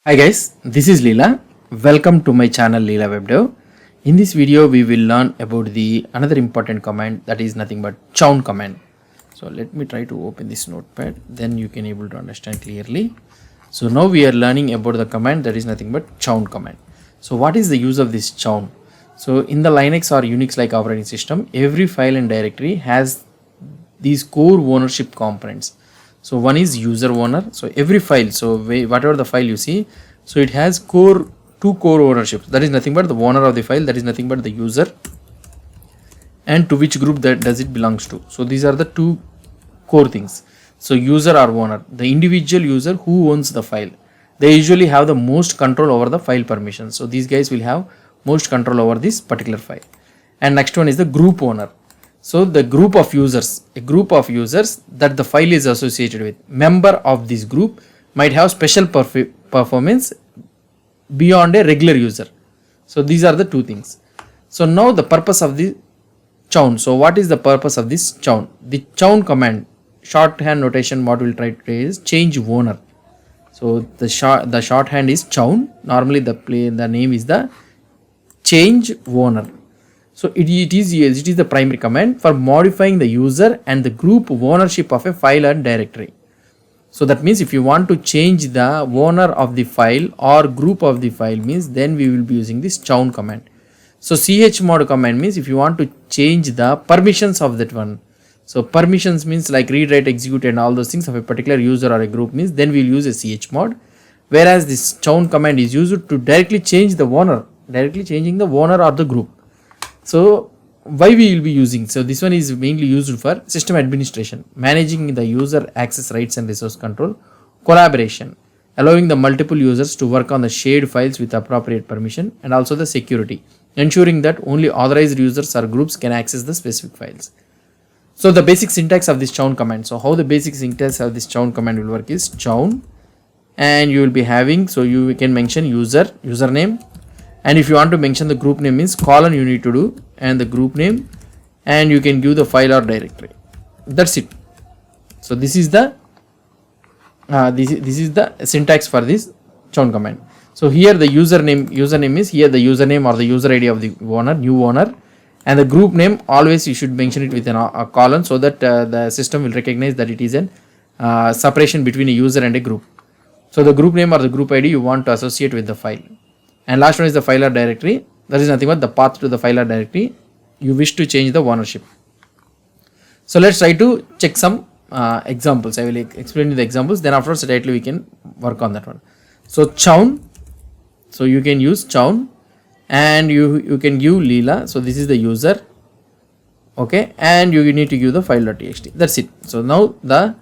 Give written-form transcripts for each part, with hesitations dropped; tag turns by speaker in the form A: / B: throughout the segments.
A: Hi guys, this is Leela. Welcome to my channel Leela Webdev. In this video we will learn about the another important command, that is nothing but chown command. So let me try to open this notepad, then you can able to understand clearly. So now we are learning about the command that is nothing but chown command. So what is the use of this chown? So in the Linux or Unix like operating system, every file and directory has these core ownership components. So one is user owner. So every file, so whatever the file you see, so it has two core ownerships. That is nothing but the owner of the file, that is nothing but the user, and to which group that does it belongs to. So these are the two core things. So user or owner, the individual user who owns the file, they usually have the most control over the file permissions. So these guys will have most control over this particular file. And next one is the group owner. So the group of users, a group of users that the file is associated with, member of this group might have special performance beyond a regular user. So these are the two things. So now the purpose of the chown. So what is the purpose of this chown? The chown command, shorthand notation, what we'll try today is change owner. So the shorthand is chown. Normally the name is the change owner. So it is the primary command for modifying the user and the group ownership of a file and directory. So that means if you want to change the owner of the file or group of the file means, then we will be using this chown command. So chmod command means if you want to change the permissions of that one. So permissions means like read, write, execute and all those things of a particular user or a group means, then we will use a chmod. Whereas this chown command is used to directly change the owner, directly changing the owner or the group. So why we will be using? So this one is mainly used for system administration, managing the user access rights and resource control, collaboration, allowing the multiple users to work on the shared files with appropriate permission, and also the security, ensuring that only authorized users or groups can access the specific files. So the basic syntax of this chown command. So how the basic syntax of this chown command will work is chown, and you will be having, so you can mention username. And if you want to mention the group name means colon you need to do, and the group name, and you can give the file or directory. That's it. So this is the syntax for this chown command. So here the username is here the username or the user ID of the owner, new owner, and the group name always you should mention it with a colon so that the system will recognize that it is an separation between a user and a group. So the group name or the group ID you want to associate with the file. And last one is the file or directory. That is nothing but the path to the file or directory you wish to change the ownership. So let's try to check some examples. I will explain you the examples. Then afterwards directly we can work on that one. So chown. So you can use chown, and you can give Leela. So this is the user. Okay, and you need to give the file.txt. That's it. So now the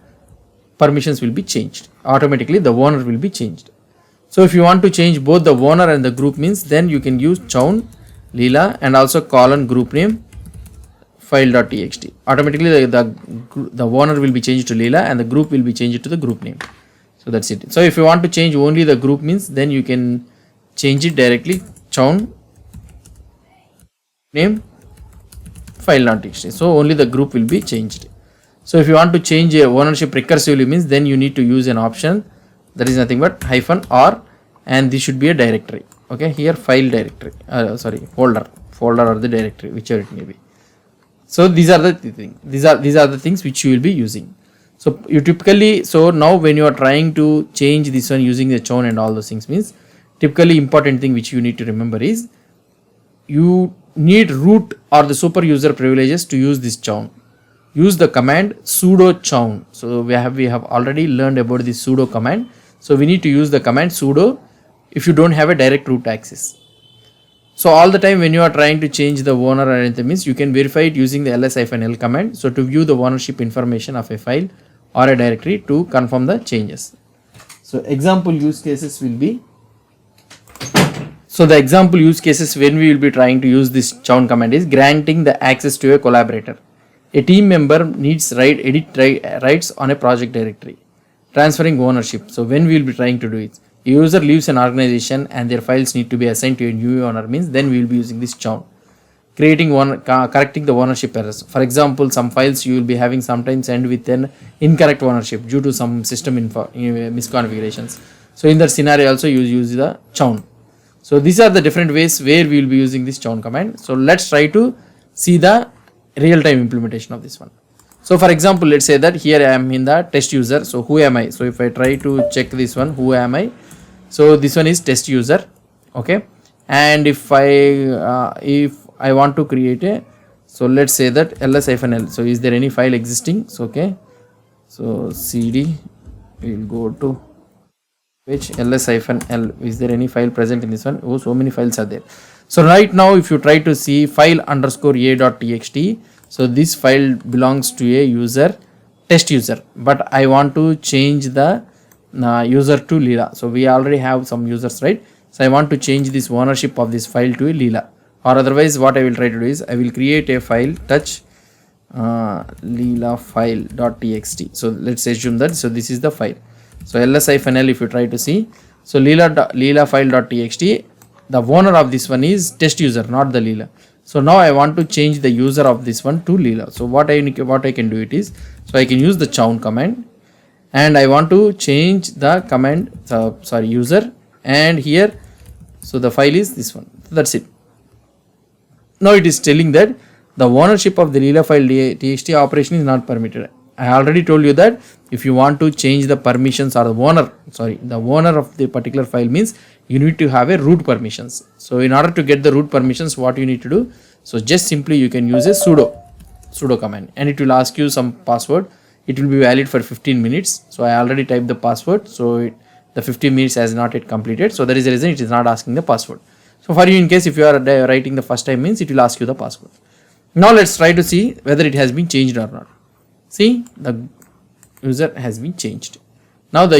A: permissions will be changed. Automatically the owner will be changed. So if you want to change both the owner and the group means, then you can use chown Leela and also colon group name file.txt. Automatically the owner will be changed to Leela and the group will be changed to the group name. So that's it. So if you want to change only the group means, then you can change it directly chown name file.txt. So only the group will be changed. So if you want to change ownership recursively means, then you need to use an option that is nothing but -r, and this should be a directory. Okay, here file directory, folder or the directory, whichever it may be. So these are the things. These are the things which you will be using. So you typically, so now when you are trying to change this one using the chown and all those things means, typically important thing which you need to remember is you need root or the super user privileges to use this chown. Use the command sudo chown. So we have already learned about the sudo command. So we need to use the command sudo if you don't have a direct root access. So all the time when you are trying to change the owner or anything means, you can verify it using the ls-l command. So to view the ownership information of a file or a directory to confirm the changes. So example use cases will be, so the example use cases when we will be trying to use this chown command is granting the access to a collaborator. A team member needs edit rights on a project directory. Transferring ownership. So when we will be trying to do it, a user leaves an organization and their files need to be assigned to a new owner means, then we will be using this chown. Correcting the ownership errors. For example, some files you will be having sometimes end with an incorrect ownership due to some system misconfigurations. So in that scenario also you use the chown. So these are the different ways where we will be using this chown command. So let's try to see the real-time implementation of this one. So for example, let's say that here I am in the test user. So who am I? So if I try to check this one, who am I? So this one is test user, okay. And if I want to create a, so let's say that ls-l. So is there any file existing? So okay. So cd, we will go to page ls-l. Is there any file present in this one? Oh, so many files are there. So right now if you try to see file underscore a.txt, so this file belongs to a user, test user, but I want to change the user to Leela. So we already have some users, right? So I want to change this ownership of this file to a Leela, or otherwise what I will try to do is I will create a file touch Leela file.txt. So let's assume that, so this is the file. So ls-l, if you try to see, so Leela file.txt, the owner of this one is test user, not the Leela. So now I want to change the user of this one to Leela. So what I can do it is, so I can use the chown command, and I want to change the command, user, and here, so the file is this one. That's it. Now it is telling that the ownership of the Leela file.txt operation is not permitted. I already told you that if you want to change the permissions or the owner of the particular file means you need to have a root permissions. So in order to get the root permissions, what you need to do, so just simply you can use a sudo command, and it will ask you some password. It will be valid for 15 minutes. So I already typed the password. So the 15 minutes has not yet completed. So that is the reason it is not asking the password. So for you, in case if you are writing the first time means it will ask you the password. Now let's try to see whether it has been changed or not. See, the user has been changed. Now the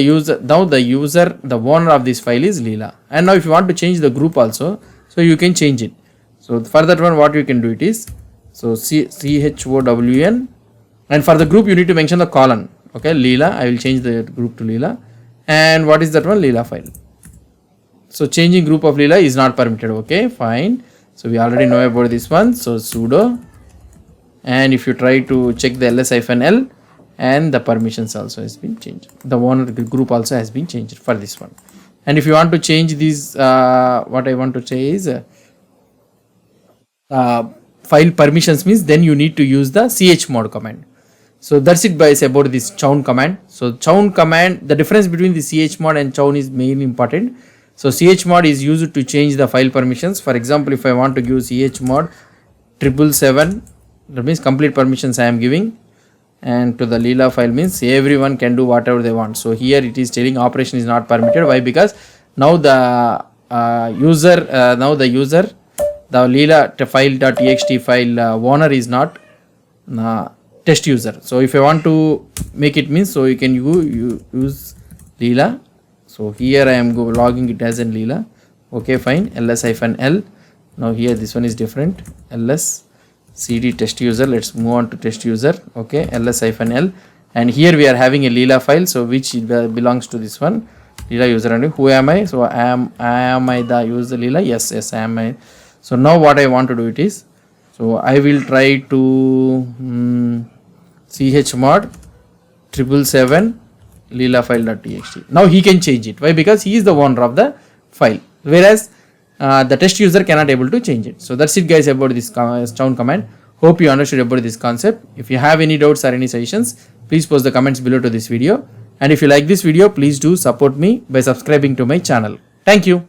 A: owner of this file is Leela. And now if you want to change the group also, so you can change it. So for that one, what you can do it is, so chown, and for the group you need to mention the colon. Okay, Leela, I will change the group to Leela. And what is that one? Leela file. So changing group of Leela is not permitted. Okay, fine. So we already know about this one. So sudo, and if you try to check the ls-l, and the permissions also has been changed. The owner group also has been changed for this one. And if you want to change these, what I want to say is file permissions means then you need to use the chmod command. So that's it guys about this chown command. So chown command, the difference between the chmod and chown is mainly important. So chmod is used to change the file permissions. For example, if I want to give chmod 777, that means complete permissions I am giving, and to the Leela file means everyone can do whatever they want. So here it is telling operation is not permitted. Why? Because now the the Leela file.txt file owner is not test user. So if I want to make it means, so you can use Leela. So here I am logging it as in Leela. Okay, fine. ls-l. Now here this one is different. ls cd test user. Let's move on to test user. Okay, ls-l, and here we are having a Leela file, so which belongs to this one, Leela user. And who am I? So am I the user Leela? Yes, I am I. So now what I want to do it is, so I will try to chmod 777 Leela file.txt. Now he can change it. Why? Because he is the owner of the file, whereas the test user cannot able to change it. So that's it guys about this chown command. Hope you understood about this concept. If you have any doubts or any suggestions, please post the comments below to this video. And if you like this video, please do support me by subscribing to my channel. Thank you.